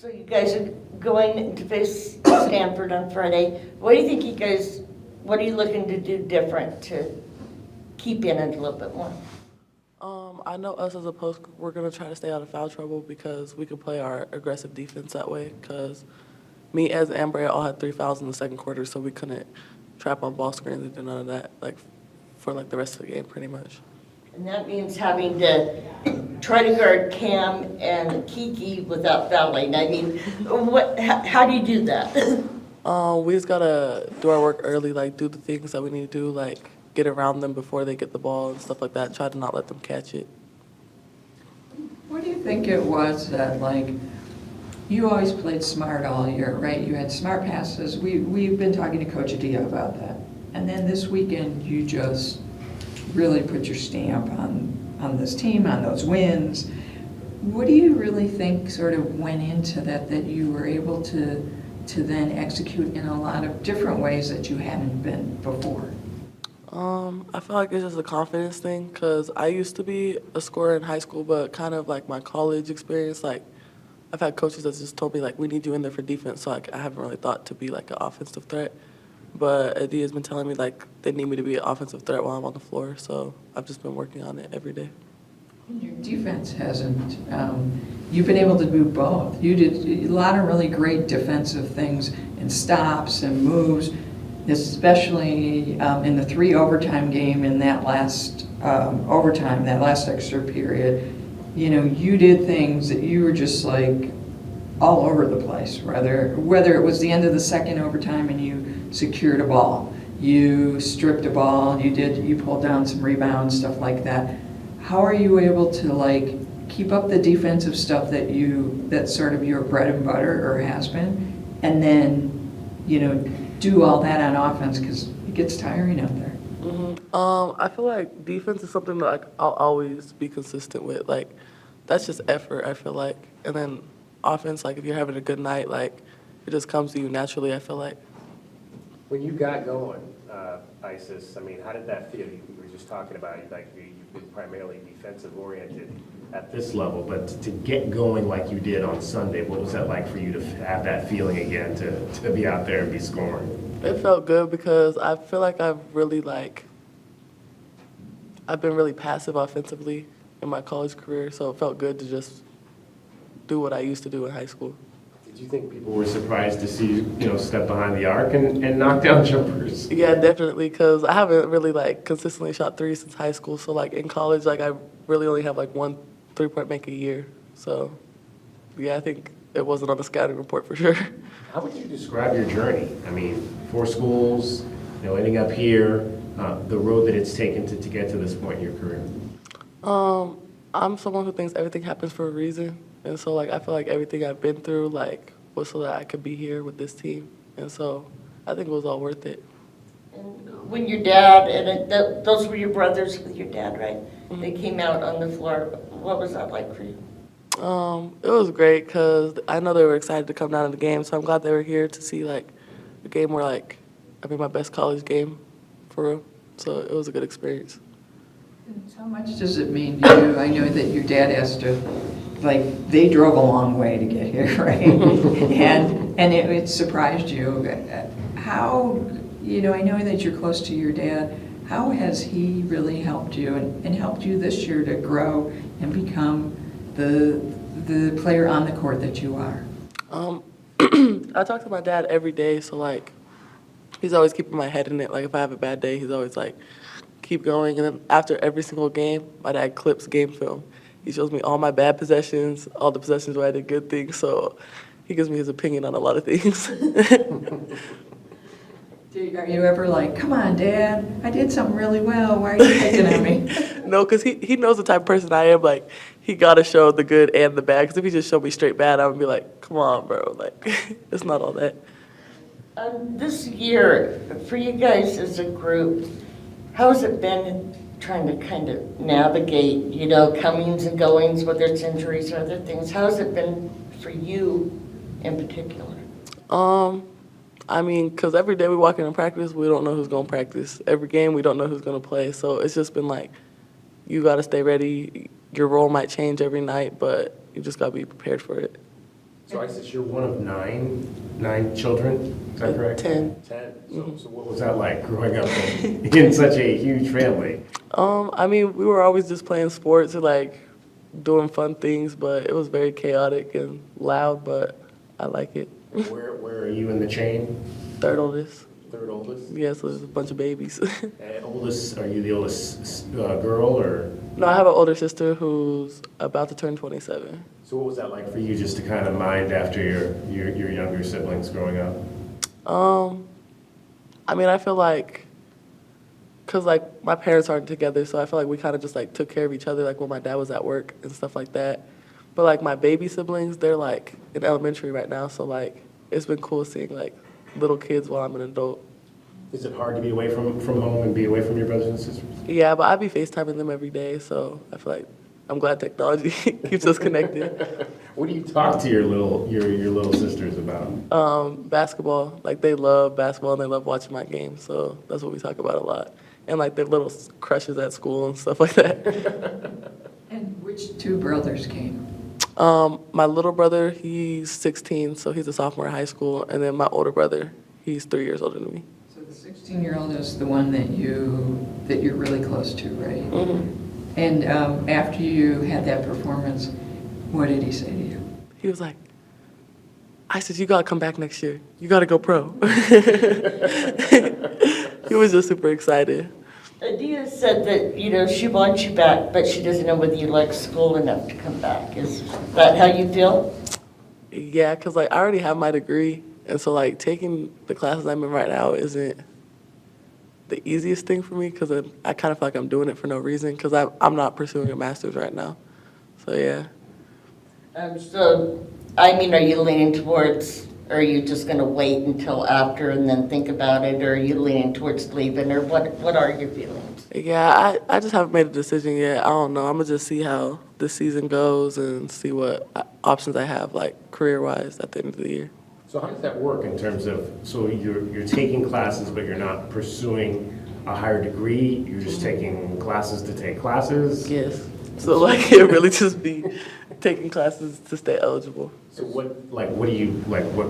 So you guys are going to face Stanford on Friday. What do you think what are you looking to do different to keep in it a little bit more? I know us as a post, we're going to try to stay out of foul trouble because we can play our aggressive defense that way. Because me as and Bray all had 3 fouls in the second quarter, so we couldn't trap on ball screens and do none of that, for the rest of the game, pretty much. And that means having to try to guard Cam and Kiki without fouling. I mean, how do you do that? We just gotta do our work early, do the things that we need to do, get around them before they get the ball and stuff like that. Try to not let them catch it. What do you think it was that, you always played smart all year, right? You had smart passes. We've been talking to Coach Adia about that. And then this weekend, you just really put your stamp on this team, on those wins. What do you really think sort of went into that you were able to then execute in a lot of different ways that you hadn't been before? I feel like it's just a confidence thing because I used to be a scorer in high school, but kind of my college experience, I've had coaches that just told me we need you in there for defense, so I haven't really thought to be an offensive threat. But Adia's been telling me they need me to be an offensive threat while I'm on the floor, so I've just been working on it every day. Your defense hasn't, you've been able to do both. You did a lot of really great defensive things and stops and moves, especially in the 3 overtime game in that last overtime, that last extra period. You did things that you were just all over the place, whether it was the end of the second overtime and you secured a ball, you stripped a ball, you pulled down some rebounds, stuff like that. How are you able to keep up the defensive stuff that's sort of your bread and butter or has been, and then do all that on offense because it gets tiring out there? Mm-hmm. I feel like defense is something that I'll always be consistent with. That's just effort, I feel like. And then offense, if you're having a good night, it just comes to you naturally, I feel like. When you got going, Isis, how did that feel? You were just talking about you've been primarily defensive oriented at this level, but to get going like you did on Sunday, what was that like for you to have that feeling again, to be out there and be scoring? It felt good because I feel like I've been really passive offensively in my college career, so it felt good to just do what I used to do in high school. Did you think people were surprised to see you step behind the arc and knock down jumpers? Yeah, definitely, because I haven't really consistently shot threes since high school. So in college, I really only have 1 3-point make a year. So yeah, I think it wasn't on the scouting report for sure. How would you describe your journey? 4 schools, ending up here, the road that it's taken to get to this point in your career. I'm someone who thinks everything happens for a reason. And so, I feel like everything I've been through, was so that I could be here with this team. And so I think it was all worth it. And when your dad, those were your brothers with your dad, right? Mm-hmm. They came out on the floor. What was that like for you? It was great because I know they were excited to come down to the game. So I'm glad they were here to see, a game where, my best college game, for real. So it was a good experience. How much does it mean to you? I know that your dad has to, they drove a long way to get here, right? and it surprised you. How, I know that you're close to your dad. How has he really helped you and helped you this year to grow and become the player on the court that you are? I talk to my dad every day, so he's always keeping my head in it. If I have a bad day, he's always keep going. And then after every single game, my dad clips game film. He shows me all my bad possessions, all the possessions where I did good things. So he gives me his opinion on a lot of things. Are you ever come on, Dad, I did something really well. Why are you picking on me? No, because he knows the type of person I am. He got to show the good and the bad. Because if he just showed me straight bad, I would be come on, bro. It's not all that. This year, for you guys as a group, how has it been trying to kind of navigate, comings and goings, whether it's injuries or other things? How has it been for you in particular? Because every day we walk in practice, we don't know who's going to practice. Every game, we don't know who's going to play. So it's just been you got to stay ready. Your role might change every night, but you just got to be prepared for it. So Isis, you're one of nine children, is that correct? 10. 10. So what was that like growing up in such a huge family? I mean, we were always just playing sports and like doing fun things, but it was very chaotic and loud, but I like it. And where are you in the chain? Third oldest. Third oldest? Yeah, so there's a bunch of babies. And oldest, are you the oldest girl or? No, I have an older sister who's about to turn 27. So what was that like for you just to kind of mind after your younger siblings growing up? I mean, I feel like, cause like my parents aren't together, so I feel like we kind of just like took care of each other, like when my dad was at work and stuff like that. But like my baby siblings, they're like in elementary right now, so like it's been cool seeing like little kids while I'm an adult. Is it hard to be away from home and be away from your brothers and sisters? Yeah, but I be FaceTiming them every day, so I feel like I'm glad technology keeps us connected. What do you talk to your little sisters about? Basketball, like they love basketball and they love watching my games, so that's what we talk about a lot. And like their little crushes at school and stuff like that. And which two brothers came? My little brother, he's 16, so he's a sophomore in high school, and then my older brother, he's 3 years older than me. So the 16-year-old is the one that you're really close to, right? Mm-hmm. And after you had that performance, what did he say to you? He was like, I said, you gotta come back next year. You gotta go pro. He was just super excited. Adia said that, you know, she wants you back, but she doesn't know whether you like school enough to come back. Is that how you feel? Yeah, because like I already have my degree, and so like taking the classes I'm in right now isn't the easiest thing for me because I kind of feel like I'm doing it for no reason because I'm not pursuing a master's right now. So yeah. So, I mean, are you leaning towards, or are you just going to wait until after and then think about it, or are you leaning towards leaving, or what are your feelings? Yeah, I just haven't made a decision yet. I don't know. I'm going to just see how this season goes and see what options I have, like career-wise at the end of the year. So how does that work in terms of, so you're taking classes, but you're not pursuing a higher degree? You're just taking classes to take classes? Yes. So like it really just be taking classes to stay eligible. So what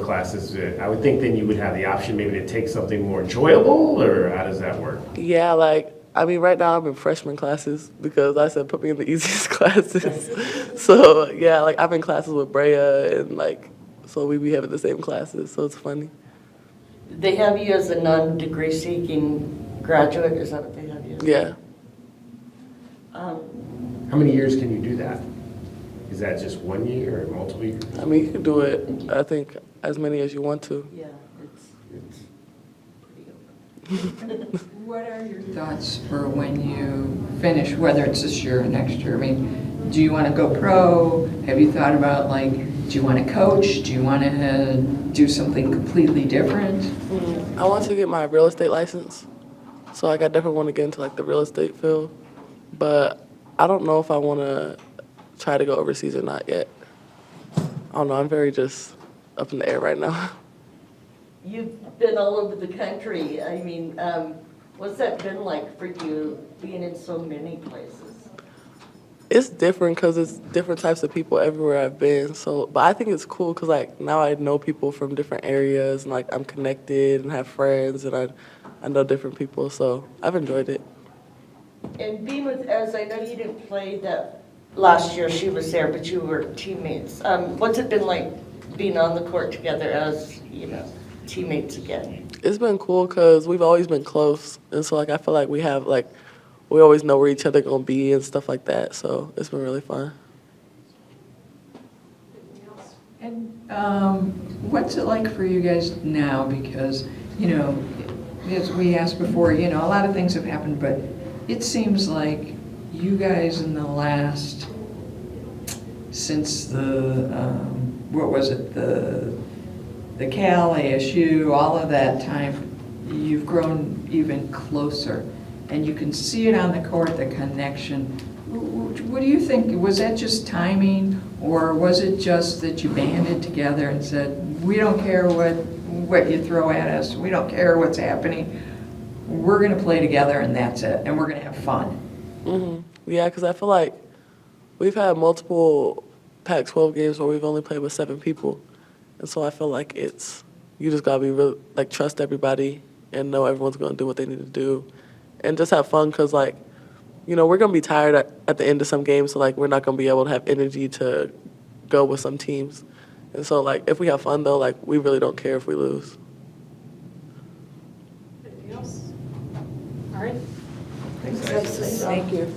classes? I would think then you would have the option maybe to take something more enjoyable, or how does that work? Yeah, like, I mean, right now I'm in freshman classes because I said put me in the easiest classes. So yeah, like I'm in classes with Brea and like, so we be having the same classes, so it's funny. They have you as a non-degree seeking graduate, is that what they have you as? Yeah. How many years can you do that? Is that just 1 year or multiple years? I mean, you can do it, I think, as many as you want to. Yeah, it's pretty open. What are your thoughts for when you finish, whether it's this year or next year? I mean, do you want to go pro? Have you thought about, like, do you want to coach? Do you want to do something completely different? I want to get my real estate license, so like I definitely want to get into like the real estate field, but I don't know if I want to try to go overseas or not yet. I don't know, I'm very just up in the air right now. You've been all over the country. I mean, what's that been like for you being in so many places? It's different because it's different types of people everywhere I've been. So, but I think it's cool because like now I know people from different areas and like I'm connected and have friends and I know different people. So I've enjoyed it. And being with Ez, I know you didn't play that last year. She was there, but you were teammates. What's it been like being on the court together as, you know, teammates again? It's been cool because we've always been close, and so like I feel like we have like we always know where each other gonna be and stuff like that. So it's been really fun. And what's it like for you guys now? Because, you know, as we asked before, you know, a lot of things have happened, but it seems like you guys in the last, since the, what was it, the Cal, ASU, all of that time, you've grown even closer. And you can see it on the court, the connection. What do you think? Was that just timing, or was it just that you banded together and said, we don't care what you throw at us, we don't care what's happening, we're going to play together and that's it, and we're going to have fun? Yeah, because I feel like we've had multiple Pac-12 games where we've only played with 7 people. And so I feel like you just gotta be real, like, trust everybody and know everyone's gonna do what they need to do. And just have fun, because, like, we're gonna be tired at the end of some games, so, like, we're not gonna be able to have energy to go with some teams. And so, like, if we have fun, though, like, we really don't care if we lose. Anything else? All right. Thanks, Thank you.